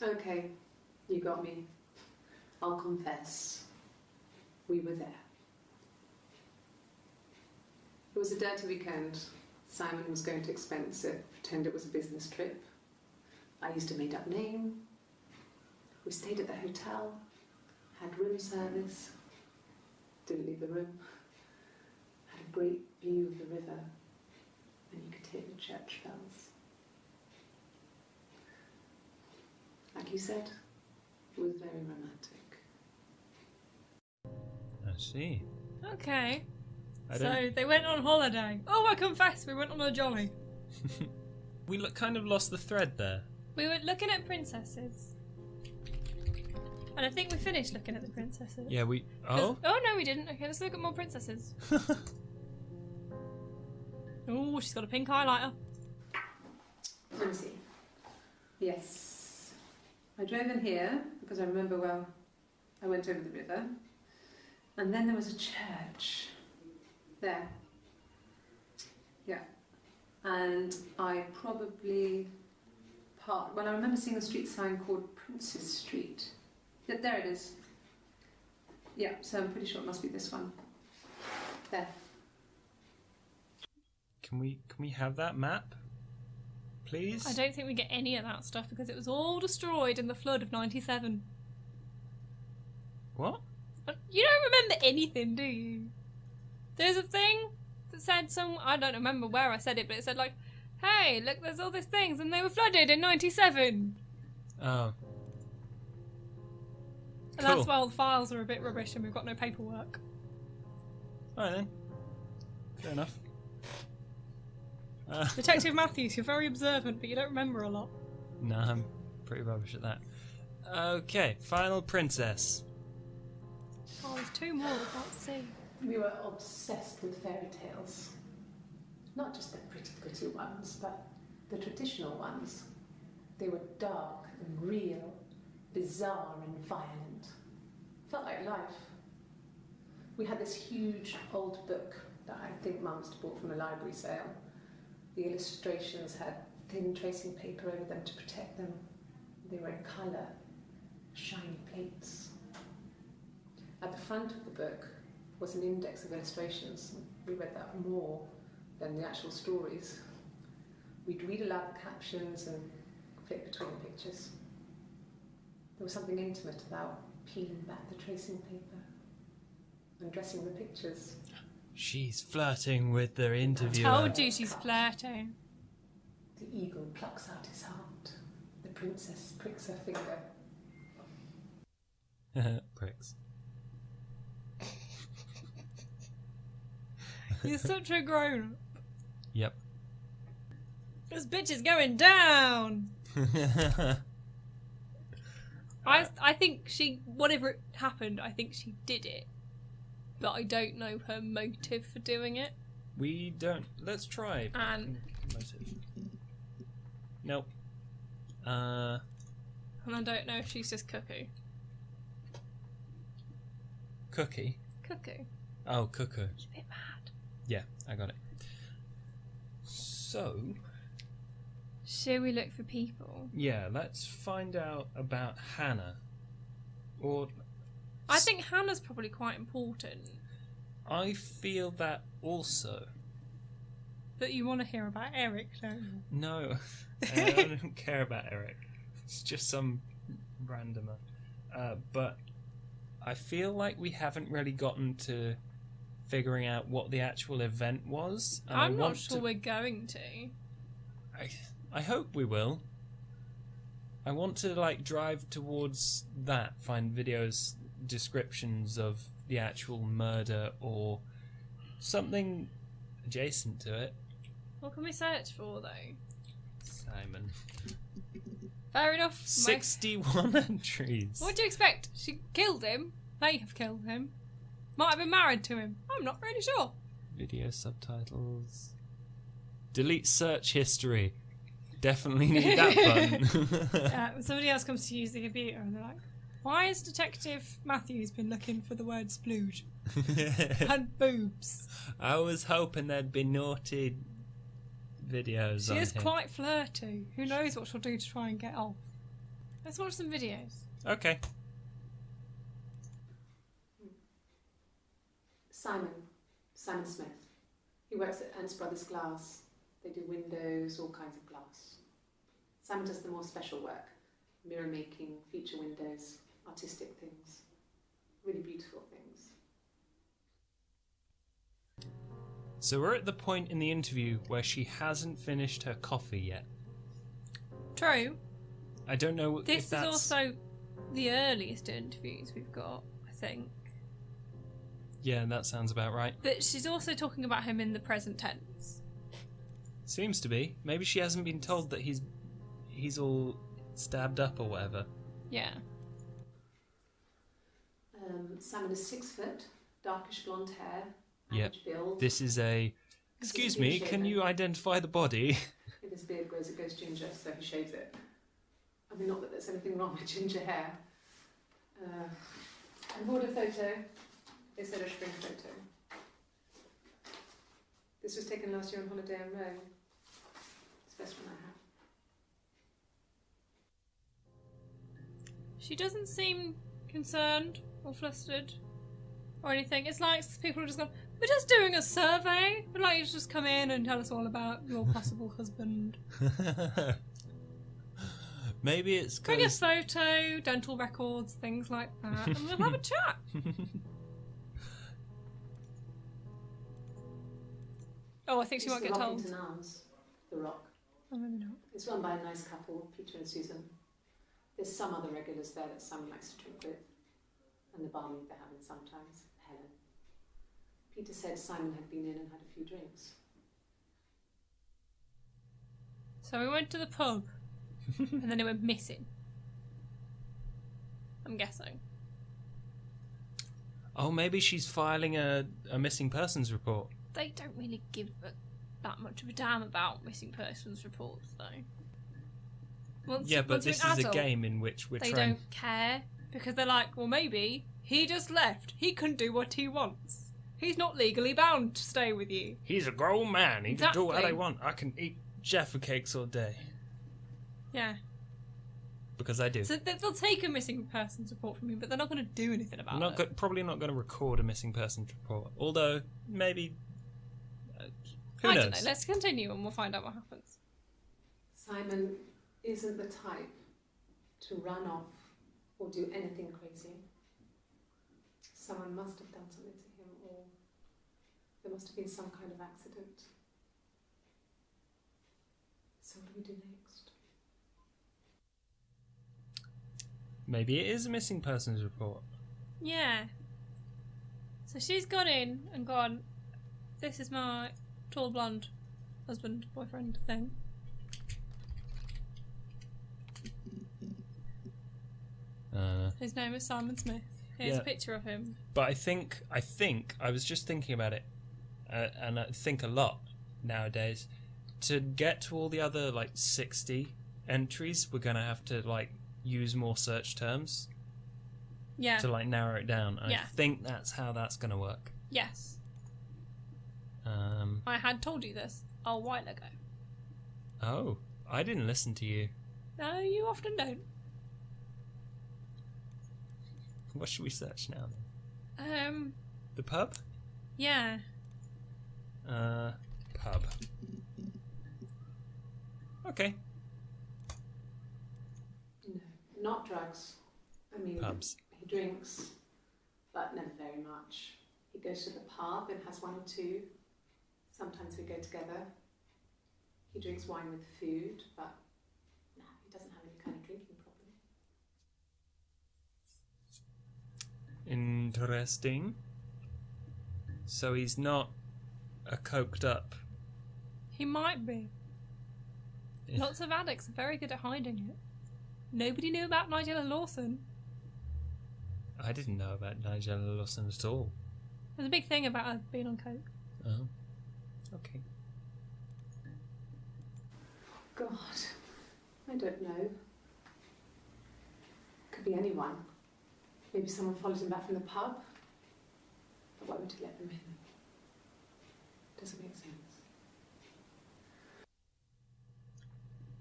Okay, you got me. I'll confess. We were there. It was a dirty weekend. Simon was going to expense it, pretend it was a business trip. I used a made-up name. We stayed at the hotel, had room service, didn't leave the room, had a great view of the river, and you could hear the church bells. Like you said, it was very romantic. I see. Okay. So they went on holiday. Oh, I confess, we went on a jolly. We kind of lost the thread there. We were looking at princesses. And I think we finished looking at the princesses. Yeah, we... Oh? Oh, no, we didn't. Okay, let's look at more princesses. Oh, she's got a pink highlighter. Let me see. Yes. I drove in here because I remember, well, I went over the river. And then there was a church. There. Yeah. And I probably parked... Well, I remember seeing a street sign called Princess Street. Yeah, there it is. Yeah, so I'm pretty sure it must be this one. There. Can we have that map, please? I don't think we get any of that stuff because it was all destroyed in the flood of 97. What? You don't remember anything, do you? There's a thing that said I don't remember where I said it, but it said like, hey, look, there's all these things and they were flooded in 97. Oh. And that's why all the files are a bit rubbish and we've got no paperwork. Alright then. Fair enough. Detective Matthews, you're very observant, but you don't remember a lot. No, I'm pretty rubbish at that. Okay, final princess. Oh, there's two more we can't see. We were obsessed with fairy tales. Not just the pretty ones, but the traditional ones. They were dark and real, bizarre and violent. Felt like life. We had this huge old book that I think Mum must have bought from a library sale. The illustrations had thin tracing paper over them to protect them. They were in colour, shiny plates. At the front of the book was an index of illustrations. We read that more than the actual stories. We'd read aloud the captions and flip between the pictures. There was something intimate about peeling back the tracing paper and dressing the pictures. She's flirting with the interviewer. I told you she's flirting. The eagle plucks out his heart. The princess pricks her finger. Pricks. You're such a grown-up. Yep. This bitch is going down. I think whatever happened, I think she did it. But I don't know her motive for doing it. We don't. Let's try. And motive. Nope. And I don't know if she's just cuckoo. Cookie? Cuckoo. Oh, cuckoo. She's a bit mad. Yeah, I got it. So... Shall we look for people? Yeah, let's find out about Hannah. Or... I think Hannah's probably quite important. I feel that also. But you want to hear about Eric, don't you? No, I don't care about Eric. It's just some randomer. But I feel like we haven't really gotten to figuring out what the actual event was. And I'm not sure we're going to. I hope we will. I want to like drive towards that, find videos, descriptions of the actual murder or something adjacent to it. What can we search for though? Simon. Fair enough. 61 entries. What do you expect? She killed him. They have killed him. Might have been married to him. I'm not really sure. Video subtitles. Delete search history. Definitely need that button. When somebody else comes to use the computer and they're like, why has Detective Matthews been looking for the word splooge? And boobs. I was hoping there'd be naughty videos She on is here. quite flirty. Who knows what she'll do to try and get off. Let's watch some videos. Okay. Simon Smith. He works at Ernst Brothers Glass. They do windows, all kinds of glass. Simon does the more special work, mirror making, feature windows, artistic things, really beautiful things. So we're at the point in the interview where she hasn't finished her coffee yet. True. I don't know if This is that's... also the earliest interviews we've got, I think. Yeah, that sounds about right. But she's also talking about him in the present tense. Seems to be. Maybe she hasn't been told that he's all stabbed up or whatever. Yeah. Simon is 6 foot, darkish blonde hair, Yep. average build. This is a... Excuse me, can you identify the body? If his beard grows, it goes ginger, so he shaves it. I mean, not that there's anything wrong with ginger hair. And border photo. They said a spring photo. This was taken last year on holiday in Rome. It's the best one I have. She doesn't seem concerned or flustered or anything. It's like people are just going, we're just doing a survey. We'd like you to just come in and tell us all about your possible husband. Maybe it's Bring a because... photo, dental records, things like that, and we'll have a chat. Oh, I think she It's might the get told. Rockington Arms, the Rock. Oh, maybe not. It's run by a nice couple, Peter and Susan. There's some other regulars there that Simon likes to drink with, and the barmaid they're having sometimes, Helen. Peter said Simon had been in and had a few drinks. So we went to the pub, and then it went missing. I'm guessing. Oh, maybe she's filing a missing persons report. They don't really give that much of a damn about missing persons reports, though. Once Yeah, but you're this an is a adult, game in which we're they trying... don't care, because they're like, well, maybe he just left. He can do what he wants. He's not legally bound to stay with you. He's a grown man. He can do what I Exactly. want. I can eat Jaffa cakes all day. Yeah. Because I do. So they'll take a missing persons report from you, but they're not going to do anything about it. Probably not going to record a missing persons report. Although, maybe... who I knows? don't know. Let's continue and we'll find out what happens. Simon isn't the type to run off or do anything crazy. Someone must have done something to him, or there must have been some kind of accident. So what do we do next? Maybe it is a missing persons report. Yeah. So she's gone in and gone, this is my tall blonde husband, boyfriend thing. His name is Simon Smith. Here's Yeah. a picture of him. But I think I was just thinking about it, and I think a lot nowadays. To get to all the other like 60 entries, we're gonna have to like use more search terms Yeah. to like narrow it down. And Yeah. I think that's how that's gonna work. Yes. I had told you this a while ago. Oh, I didn't listen to you. No, you often don't. What should we search now then? The pub? Yeah. Pub. Okay. No, not drugs. I mean, Pubs. he drinks, but never very much. He goes to the pub and has one or two. Sometimes we go together. He drinks wine with food, but no, he doesn't have any kind of drinking problem. Interesting. So he's not a coked up... He might be. Lots of addicts are very good at hiding it. Nobody knew about Nigella Lawson. I didn't know about Nigella Lawson at all. There's a big thing about her being on coke. Oh. Okay. God, I don't know. Could be anyone. Maybe someone followed him back from the pub. But why would he let them in? Doesn't make sense.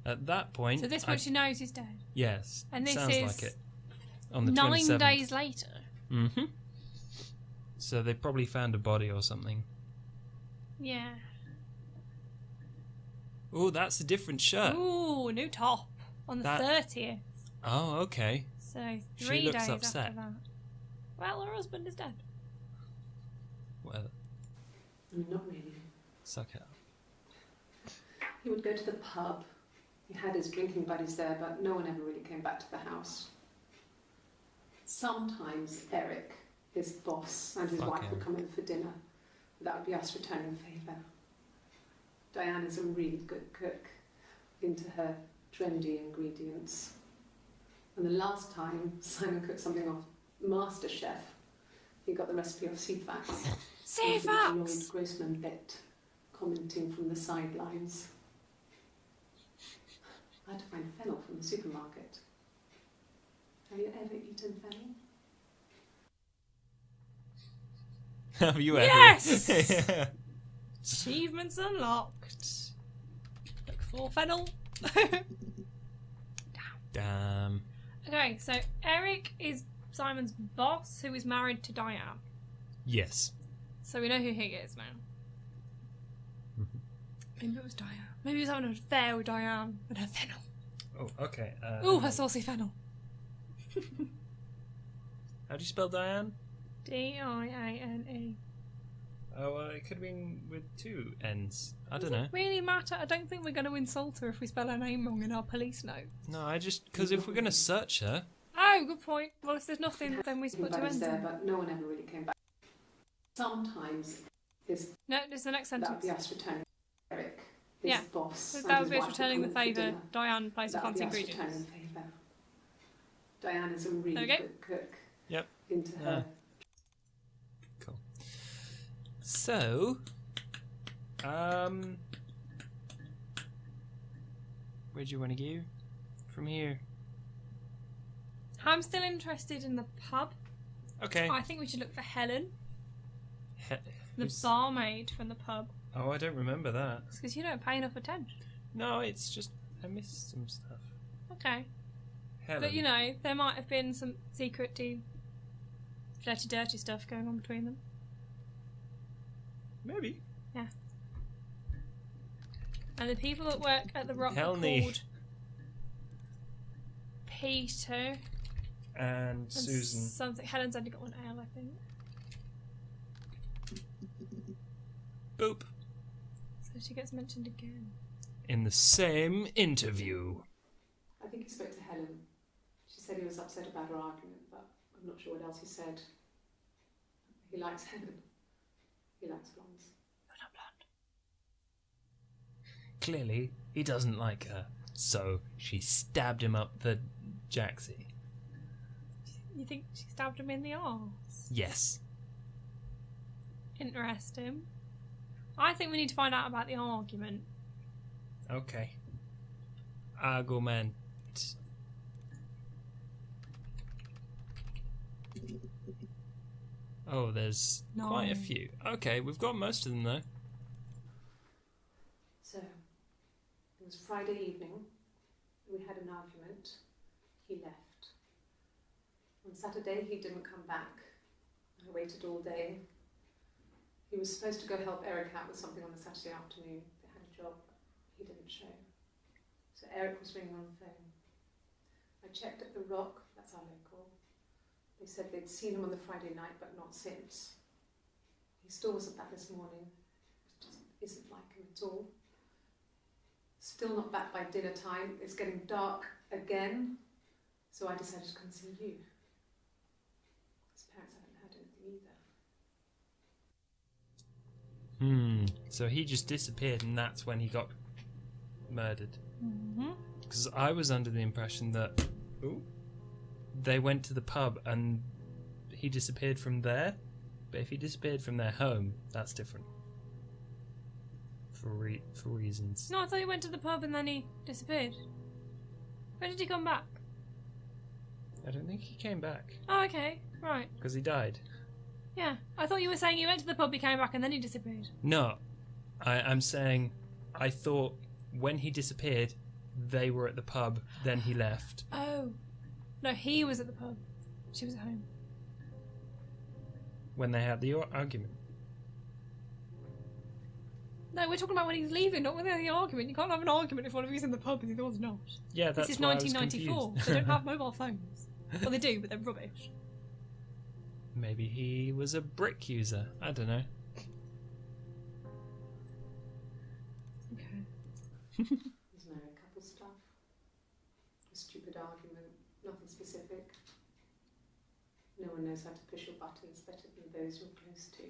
At that point... So this one she knows he's dead. Yes. And this sounds is like it. On the 9 27th. days later. Mm-hmm. So they probably found a body or something. Yeah. Oh, that's a different shirt. Ooh, new top. On the 30th. Oh, okay. So She 3 looks days upset. after that. Well, her husband is dead. Well, Not really. suck it up. He would go to the pub. He had his drinking buddies there, but no one ever really came back to the house. Sometimes Eric, his boss, and his wife would come in for dinner. That would be us returning the favour. Diana's a really good cook, into her trendy ingredients. And the last time Simon cooked something off MasterChef, he got the recipe off Ceefax. Ceefax! Lloyd Grossman bit, commenting from the sidelines. I had to find fennel from the supermarket. Have you ever eaten fennel? Have you ever? Yes! Achievements unlocked. Look for fennel. Damn. Okay, so Eric is Simon's boss, who is married to Diane. Yes. So we know who he is now. Maybe it was Diane. Maybe he was having an affair with Diane and her fennel. Oh, okay. Ooh, her saucy fennel. How do you spell Diane? D-I-A-N-E. Oh, it could have been with 2 N's. I don't Does know. it really matter? I don't think we're going to insult her if we spell her name wrong in our police note. No, because if we're going to search her... Oh, good point. Well, if there's nothing, then we put 2 buddies N's there, in. but no one ever really came back. Sometimes his No, this is the next that would sentence. be us returning Eric, his Yeah. boss. So and that his would be us wife returning the come in for favour. dinner. Diane plays the That would fancy be us ingredients. returning the favour. Diana's a really There we go. good cook. Yep. Into her. Cool. So... Where do you want to go? From here. I'm still interested in the pub. Okay. I think we should look for Helen, the Who's- barmaid from the pub. Oh, I don't remember that. It's because you don't pay enough attention. No, it's just... I missed some stuff. Okay. Helen. But, you know, there might have been some secret-y, flirty, dirty stuff going on between them. Maybe. Yeah. And the people that work at the Rock are Helny. called Peter And and Susan. something. Helen's only got 1 L, I think. Boop. So she gets mentioned again. In the same interview. I think he spoke to Helen. She said he was upset about her argument, but I'm not sure what else he said. He likes Helen. He likes blondes. Clearly, he doesn't like her. So she stabbed him up the jacksie. You think she stabbed him in the arse? Yes. Interesting. I think we need to find out about the argument. Okay. Argument. Oh, there's quite a few. Okay, we've got most of them though. So, it was Friday evening. We had an argument. He left. On Saturday, he didn't come back. I waited all day. He was supposed to go help Eric out with something on the Saturday afternoon. They had a job, but he didn't show. So Eric was ringing on the phone. I checked at the Rock, that's our local. They said they'd seen him on the Friday night, but not since. He still wasn't back this morning. It just isn't like him at all. Still not back by dinner time. It's getting dark again. So I decided to come and see you. His parents haven't heard anything either. So he just disappeared and that's when he got murdered. Mm-hmm. Because I was under the impression that they went to the pub and he disappeared from there. But if he disappeared from their home, that's different. For reasons. No, I thought he went to the pub and then he disappeared. When did he come back? I don't think he came back. Oh, okay. Right. Because he died. Yeah. I thought you were saying he went to the pub, he came back, and then he disappeared. No. I'm saying I thought when he disappeared, they were at the pub, then he left. Oh. No, he was at the pub. She was at home. When they had the argument. No, we're talking about when he's leaving, not when they're in the argument. You can't have an argument if one of you's in the pub and the other one's not. Yeah, that's This is why I was 1994. confused. They don't have mobile phones. Well, they do, but they're rubbish. Maybe he was a brick user. I don't know. Okay. There's married couple stuff. A stupid argument, nothing specific. No one knows how to push your buttons better than those you're close to.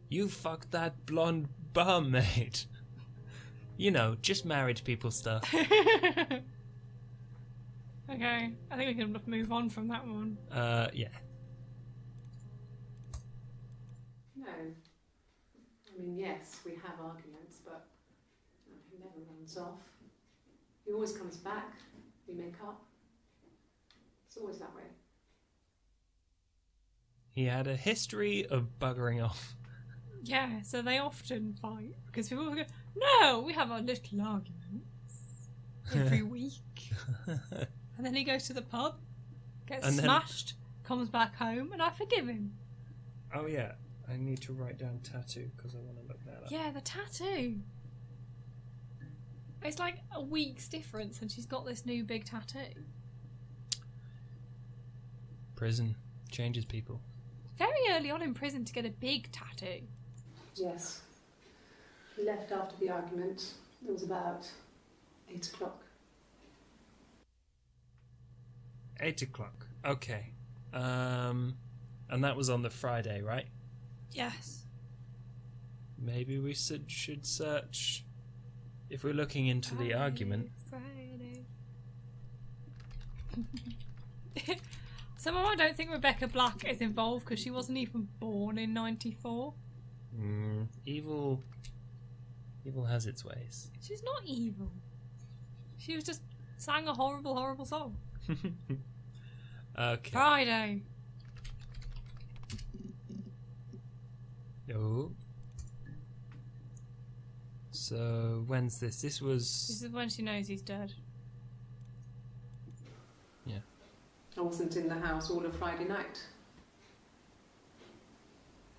You fucked that blonde bum, mate. You know, just married people stuff. Okay, I think we can move on from that one. Yeah. No. I mean, yes, we have arguments, but he never runs off. He always comes back. We make up. It's always that way. He had a history of buggering off. Yeah, so they often fight because people go, no, we have our little arguments every week. And then he goes to the pub, gets And then- smashed, comes back home, and I forgive him. Oh yeah, I need to write down tattoo because I want to look that up. Yeah, the tattoo. It's like a week's difference, and she's got this new big tattoo. Prison changes people. Very early on in prison to get a big tattoo. Yes. He left after the argument. It was about 8 o'clock. 8 o'clock. Okay. And that was on the Friday, right? Yes. Maybe we should search. If we're looking into the argument. Friday. Somehow I don't think Rebecca Black is involved because she wasn't even born in 94. Evil has its ways. She's not evil. She was just sang a horrible, horrible song. Okay. Friday. Oh. So when's this? This was. This is when she knows he's dead. Yeah. I wasn't in the house all of Friday night.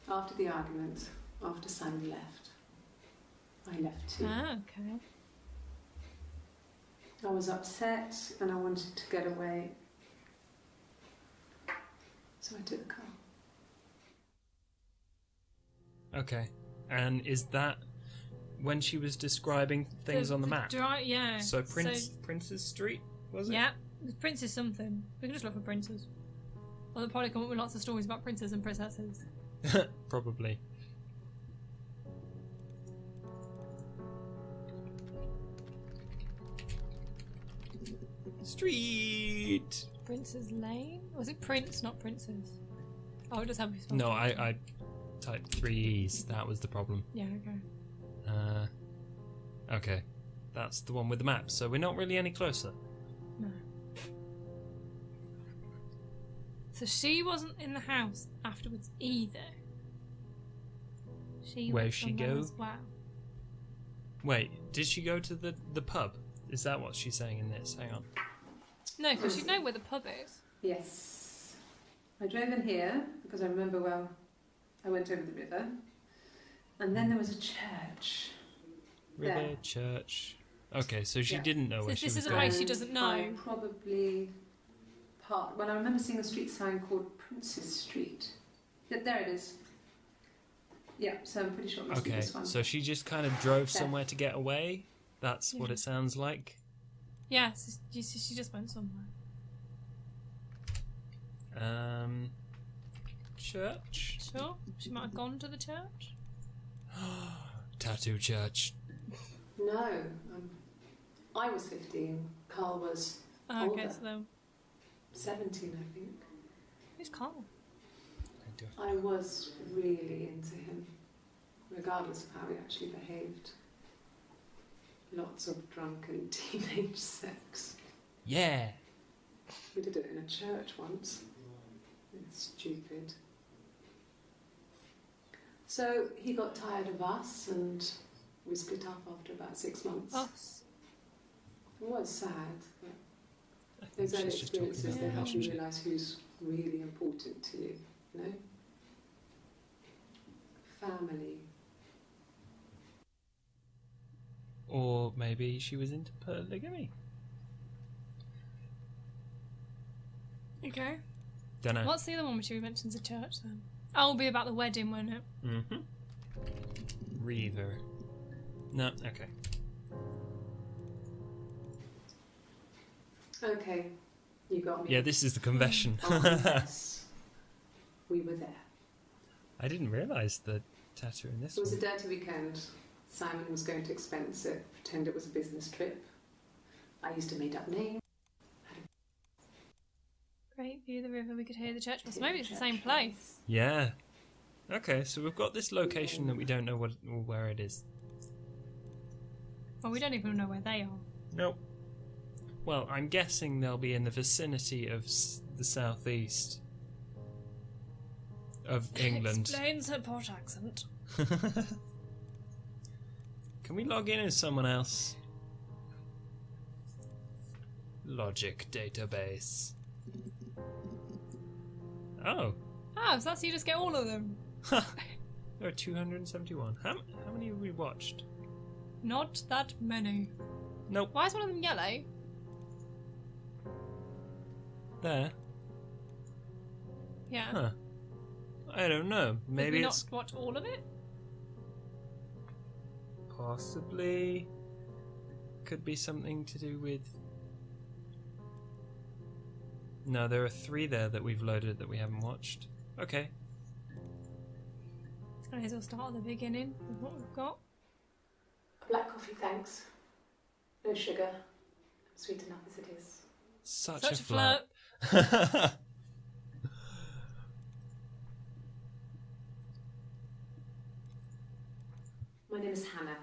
After the argument, after Sandy left, I left too. Ah, okay. I was upset and I wanted to get away. So I took the car. Okay. And is that when she was describing things on the map? Yeah. So Prince's Street, was it? Yeah. Prince is something. We can just look for princes. Well, they'll probably come up with lots of stories about princes and princesses. Probably. Street. Prince's Lane? Was it Prince, not Princess? Oh, it does have to be spelled. No, I typed 3 E's. That was the problem. Yeah, okay. Okay. That's the one with the map. So we're not really any closer. No. So she wasn't in the house afterwards either. She Where went she somewhere go? as well. Wait, did she go to the pub? Is that what she's saying in this? Hang on. No, because she'd know where the pub is. Yes. I drove in here because I remember, well, I went over the river. And then there was a church. River, There. church. Okay, so she Yeah. didn't know So where this she was is a going. place she doesn't know. I probably well, I remember seeing a street sign called Princess Street. Yeah, there it is. Yeah, so I'm pretty sure it must be Okay, this one. so she just kind of drove There. somewhere to get away? That's what Yeah. it sounds like? Yeah, so she just went somewhere. Church? Sure, she might have gone to the church. Tattoo church. No, I was 15. Carl was Oh, okay, older. so then 17, I think. who's Carl? I was really into him, regardless of how he actually behaved. Lots of drunken teenage sex. Yeah. We did it in a church once. It's stupid. So he got tired of us and We split up after about 6 months. Oh, It was sad, but I think those early she's just talking experiences, about they the help you relationship. realise who's really important to you, you know? Family. Or maybe she was into polygamy. okay. Don't know. What's the other one which you mentions the church then? Oh, it'll be about the wedding, won't it? Mm-hmm. Reaver. No, okay. Okay, you got me. Yeah, this is the confession. Oh, yes. We were there. I didn't realise the tattoo in this It was a one. dirty weekend. Simon was going to expense it, pretend it was a business trip. I used a made-up name. Great view of the river, we could hear the church. Well, so maybe it's the same place. Yeah. Okay, so we've got this location that we don't know where it is. Well, we don't even know where they are. Nope. Well, I'm guessing they'll be in the vicinity of the southeast of England. Explains her port accent. Can we log in as someone else? Logic database. Oh. Oh, so that's you just get all of them. There are 271. How many have we watched? Not that many. Nope. Why is one of them yellow? There. Yeah. Huh. I don't know. Did Maybe we it's not watch all of it? possibly could be something to do with. No, there are 3 there that we've loaded that we haven't watched. Okay. May as well start at the beginning with what we've got. Black coffee, thanks. No sugar. Sweet enough as it is. Such Such a a flirt. flirt. My name is Hannah.